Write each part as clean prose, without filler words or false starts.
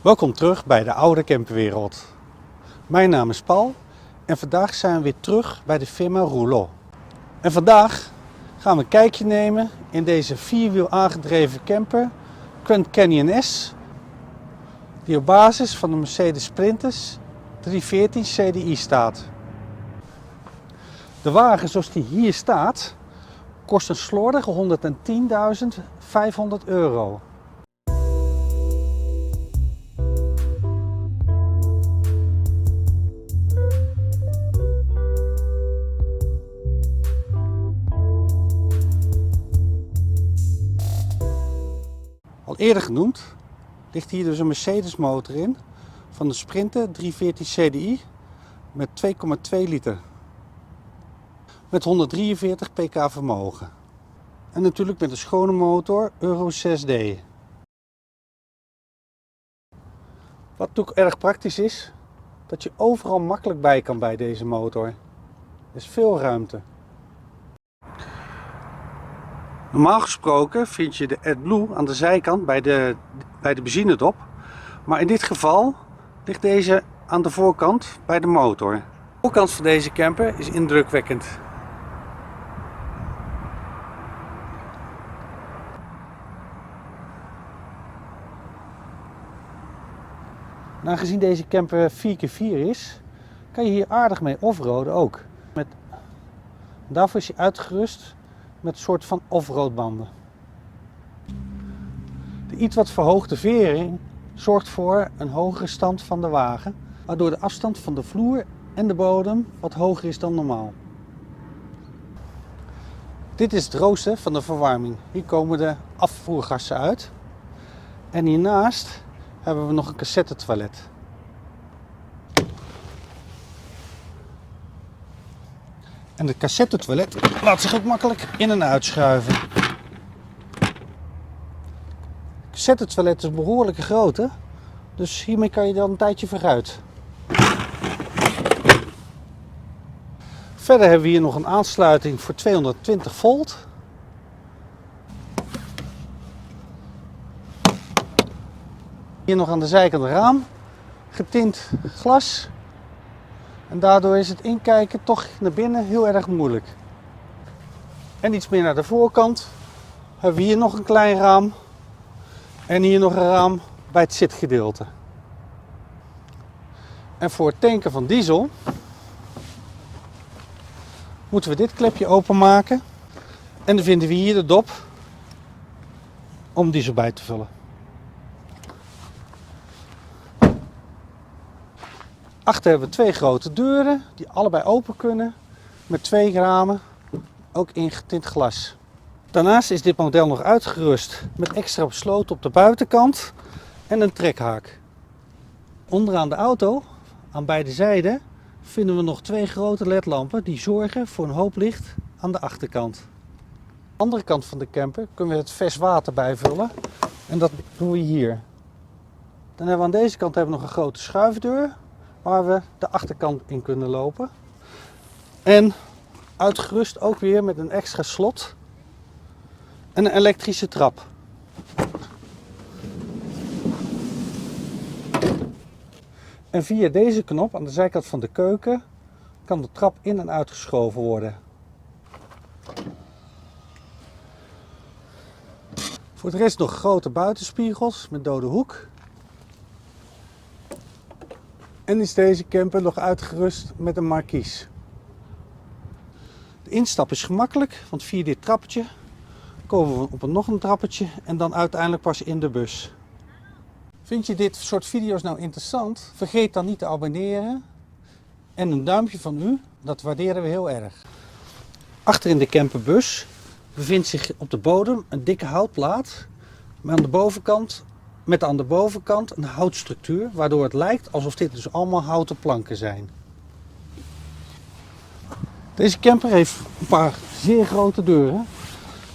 Welkom terug bij de oude camperwereld. Mijn naam is Paul en vandaag zijn we weer terug bij de firma Rouleau. En vandaag gaan we een kijkje nemen in deze vierwiel aangedreven camper Grand Canyon S, die op basis van de Mercedes Sprinter 314 CDI staat. De wagen zoals die hier staat kost een slordige €110.500. Al eerder genoemd ligt hier dus een Mercedes motor in van de Sprinter 314 CDI met 2,2 liter. Met 143 pk vermogen. En natuurlijk met een schone motor Euro 6D. Wat natuurlijk erg praktisch is, dat je overal makkelijk bij kan bij deze motor. Er is veel ruimte. Normaal gesproken vind je de AdBlue aan de zijkant bij de benzinedop. Maar in dit geval ligt deze aan de voorkant bij de motor. De voorkant van deze camper is indrukwekkend. En aangezien deze camper 4x4 is, kan je hier aardig mee offroaden ook. Daarvoor is hij uitgerust met een soort van offroad banden. De iets wat verhoogde vering zorgt voor een hogere stand van de wagen, waardoor de afstand van de vloer en de bodem wat hoger is dan normaal. Dit is het rooster van de verwarming. Hier komen de afvoergassen uit. En hiernaast hebben we nog een cassettetoilet. En het cassettetoilet laat zich ook makkelijk in en uitschuiven. Het cassettetoilet is behoorlijk groot, dus hiermee kan je dan een tijdje vooruit. Verder hebben we hier nog een aansluiting voor 220 volt. Hier nog aan de zijkant raam, getint glas. En daardoor is het inkijken toch naar binnen heel erg moeilijk. En iets meer naar de voorkant hebben we hier nog een klein raam. En hier nog een raam bij het zitgedeelte. En voor het tanken van diesel moeten we dit klepje openmaken. En dan vinden we hier de dop om diesel bij te vullen. Achter hebben we twee grote deuren die allebei open kunnen met twee ramen, ook in getint glas. Daarnaast is dit model nog uitgerust met extra sloten op de buitenkant en een trekhaak. Onderaan de auto, aan beide zijden, vinden we nog twee grote ledlampen die zorgen voor een hoop licht aan de achterkant. Aan de andere kant van de camper kunnen we het vers water bijvullen en dat doen we hier. Dan hebben we aan deze kant nog een grote schuifdeur waar we de achterkant in kunnen lopen. En uitgerust ook weer met een extra slot en een elektrische trap. En via deze knop aan de zijkant van de keuken kan de trap in en uitgeschoven worden. Voor de rest nog grote buitenspiegels met dode hoek. En is deze camper nog uitgerust met een markies. De instap is gemakkelijk, want via dit trappetje komen we op nog een trappetje en dan uiteindelijk pas in de bus. Vind je dit soort video's nou interessant? Vergeet dan niet te abonneren. En een duimpje van u, dat waarderen we heel erg. Achter in de camperbus bevindt zich op de bodem een dikke houtplaat met aan de bovenkant een houtstructuur, waardoor het lijkt alsof dit dus allemaal houten planken zijn. Deze camper heeft een paar zeer grote deuren.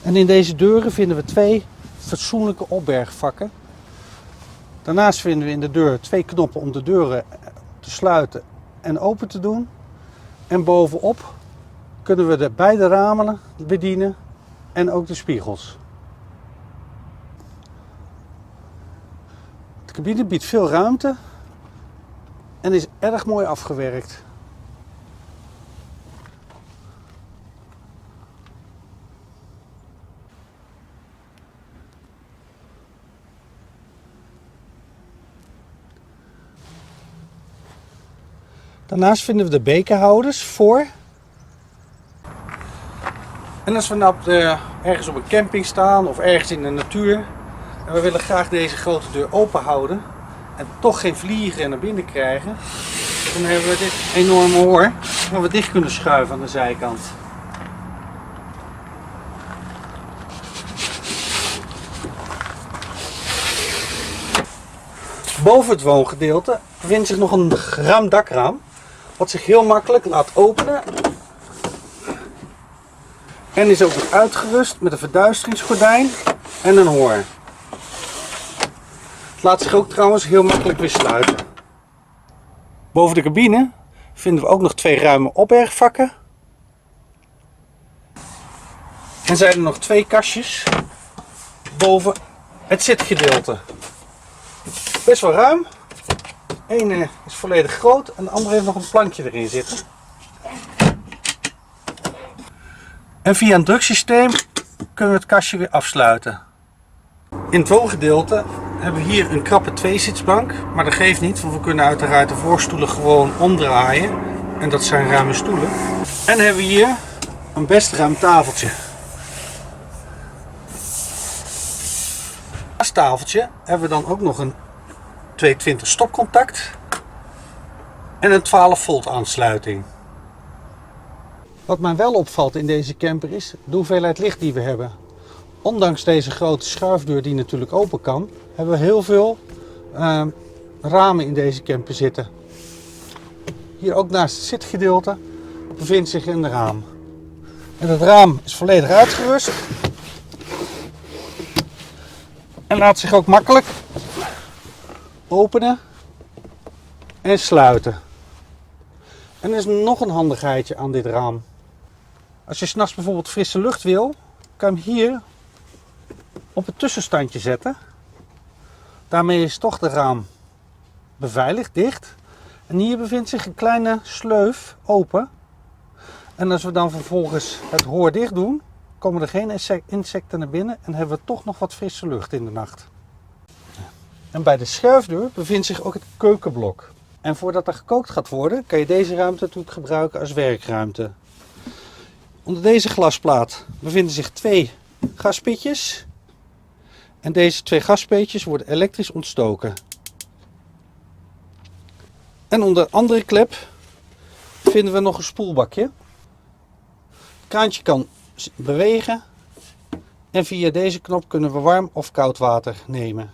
En in deze deuren vinden we twee fatsoenlijke opbergvakken. Daarnaast vinden we in de deur twee knoppen om de deuren te sluiten en open te doen. En bovenop kunnen we de beide ramen bedienen en ook de spiegels. cabine biedt veel ruimte en is erg mooi afgewerkt. Daarnaast vinden we de bekerhouders voor. En als we nou ergens op een camping staan of ergens in de natuur en we willen graag deze grote deur open houden en toch geen vliegen naar binnen krijgen, dan hebben we dit enorme hoor waar we dicht kunnen schuiven aan de zijkant. Boven het woongedeelte bevindt zich nog een ruim dakraam, wat zich heel makkelijk laat openen en is ook weer uitgerust met een verduisteringsgordijn en een hoorn. Het laat zich ook trouwens heel makkelijk weer sluiten. Boven de cabine vinden we ook nog 2 ruime opbergvakken en zijn er nog 2 kastjes boven het zitgedeelte. Best wel ruim. Eén is volledig groot en de andere heeft nog een plankje erin zitten. En via een druksysteem kunnen we het kastje weer afsluiten. In het woongedeelte hebben we hier een krappe 2-zitsbank, maar dat geeft niet, want we kunnen uiteraard de voorstoelen gewoon omdraaien. En dat zijn ruime stoelen. En hebben we hier een best ruim tafeltje. Naast het tafeltje hebben we dan ook nog een 220 stopcontact en een 12 volt aansluiting. Wat mij wel opvalt in deze camper is de hoeveelheid licht die we hebben. Ondanks deze grote schuifdeur die natuurlijk open kan, hebben we heel veel ramen in deze camper zitten. Hier ook naast het zitgedeelte bevindt zich een raam. En het raam is volledig uitgerust en laat zich ook makkelijk openen en sluiten. En er is nog een handigheidje aan dit raam. Als je 's nachts bijvoorbeeld frisse lucht wil, kan je hem hier op het tussenstandje zetten. Daarmee is toch de raam beveiligd, dicht. En hier bevindt zich een kleine sleuf open. En als we dan vervolgens het roer dicht doen, komen er geen insecten naar binnen en hebben we toch nog wat frisse lucht in de nacht. En bij de schuifdeur bevindt zich ook het keukenblok. En voordat er gekookt gaat worden, kan je deze ruimte natuurlijk gebruiken als werkruimte. Onder deze glasplaat bevinden zich 2 gaspitjes. En deze 2 gaspitjes worden elektrisch ontstoken. En onder de andere klep vinden we nog een spoelbakje. Het kraantje kan bewegen. En via deze knop kunnen we warm of koud water nemen.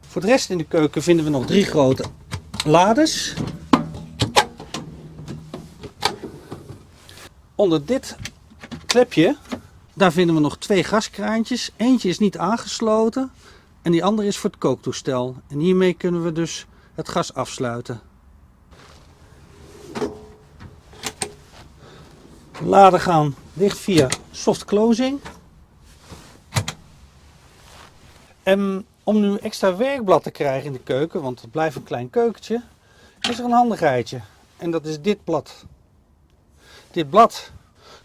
Voor de rest in de keuken vinden we nog 3 grote lades. Onder dit klepje, daar vinden we nog 2 gaskraantjes. Eentje is niet aangesloten en die andere is voor het kooktoestel. En hiermee kunnen we dus het gas afsluiten. De laden gaan dicht via soft closing. En om nu extra werkblad te krijgen in de keuken, want het blijft een klein keukentje, is er een handigheidje. En dat is dit blad. Dit blad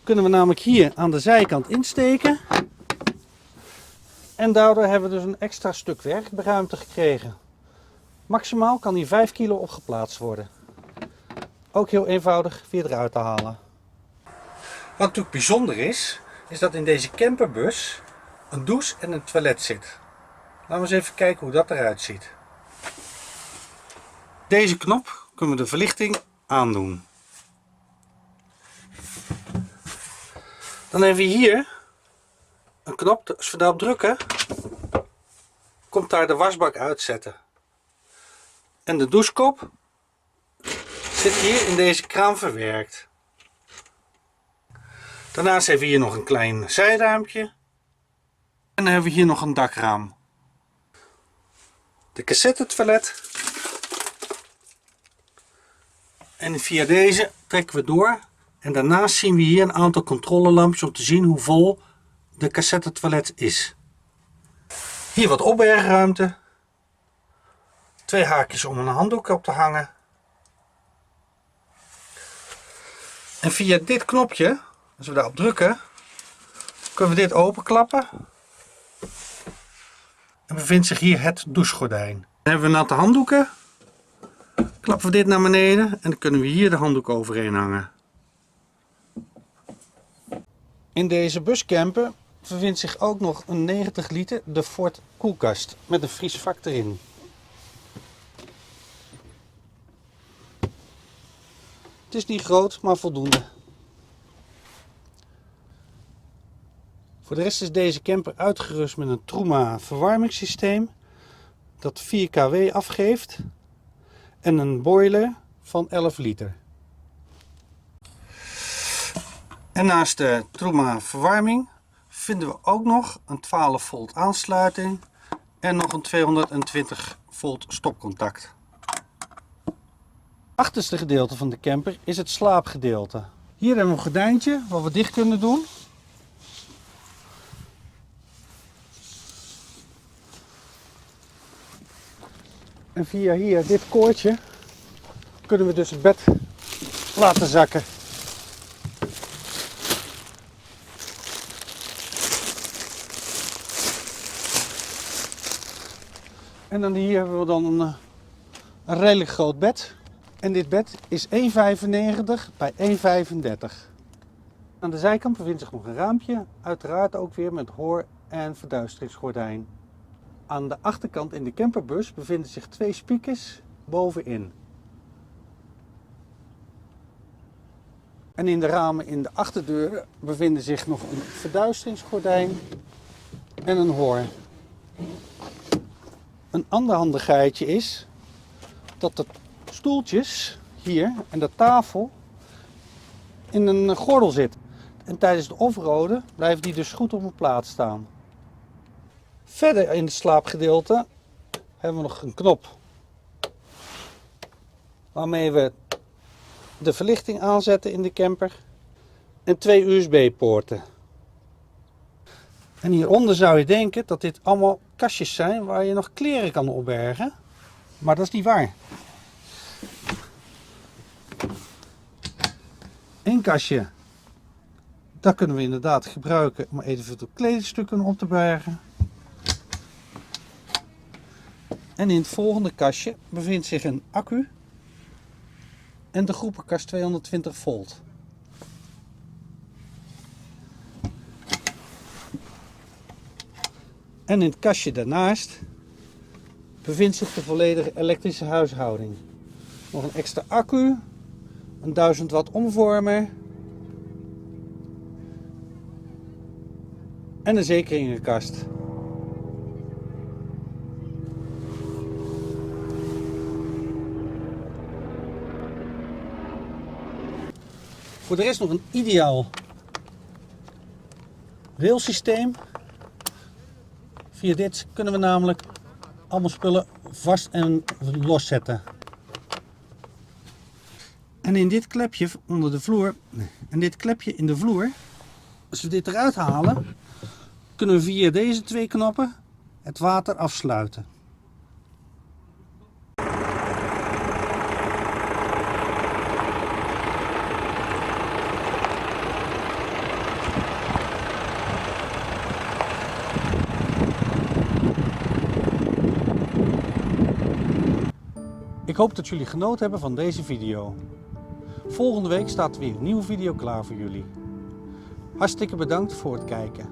kunnen we namelijk hier aan de zijkant insteken. En daardoor hebben we dus een extra stuk werkruimte gekregen. Maximaal kan hier 5 kilo op geplaatst worden. Ook heel eenvoudig weer eruit te halen. Wat natuurlijk bijzonder is, is dat in deze camperbus een douche en een toilet zit. Laten we eens even kijken hoe dat eruit ziet. Deze knop kunnen we de verlichting aandoen. Dan hebben we hier een knop, als we daarop drukken, komt daar de wasbak uitzetten. En de douchekop zit hier in deze kraan verwerkt. Daarnaast hebben we hier nog een klein zijraampje. En dan hebben we hier nog een dakraam. De cassettetoilet. En via deze trekken we door. En daarnaast zien we hier een aantal controlelampjes om te zien hoe vol de cassettetoilet is. Hier wat opbergruimte. 2 haakjes om een handdoek op te hangen. En via dit knopje, als we daarop drukken, kunnen we dit openklappen. En bevindt zich hier het douchegordijn. Dan hebben we natte handdoeken. Klappen we dit naar beneden en dan kunnen we hier de handdoek overheen hangen. In deze buscamper bevindt zich ook nog een 90 liter de Ford koelkast met een vriesvak erin. Het is niet groot, maar voldoende. Voor de rest is deze camper uitgerust met een Truma verwarmingssysteem dat 4 kW afgeeft en een boiler van 11 liter. En naast de Truma verwarming vinden we ook nog een 12 volt aansluiting en nog een 220 volt stopcontact. Het achterste gedeelte van de camper is het slaapgedeelte. Hier hebben we een gordijntje wat we dicht kunnen doen. En via hier dit koordje kunnen we dus het bed laten zakken. En dan hier hebben we dan een redelijk groot bed. En dit bed is 1,95 bij 1,35. Aan de zijkant bevindt zich nog een raampje, uiteraard ook weer met hoor- en verduisteringsgordijn. Aan de achterkant in de camperbus bevinden zich 2 speakers bovenin. En in de ramen in de achterdeuren bevinden zich nog een verduisteringsgordijn en een hoor. Een ander handigheidje is dat de stoeltjes hier en de tafel in een gordel zit. En tijdens de offroaden blijven die dus goed op hun plaats staan. Verder in het slaapgedeelte hebben we nog een knop waarmee we de verlichting aanzetten in de camper en 2 USB-poorten. En hieronder zou je denken dat dit allemaal kastjes zijn waar je nog kleren kan opbergen, maar dat is niet waar. Eén kastje, dat kunnen we inderdaad gebruiken om eventueel kledingstukken op te bergen. En in het volgende kastje bevindt zich een accu en de groepenkast 220 volt. En in het kastje daarnaast bevindt zich de volledige elektrische huishouding. Nog een extra accu, een 1000 watt omvormer en een zekeringenkast. Voor de rest nog een ideaal railsysteem. Via dit kunnen we namelijk allemaal spullen vast en loszetten. En in dit klepje onder de vloer, en dit klepje in de vloer, als we dit eruit halen, kunnen we via deze 2 knoppen het water afsluiten. Ik hoop dat jullie genoten hebben van deze video. Volgende week staat er weer een nieuwe video klaar voor jullie. Hartstikke bedankt voor het kijken.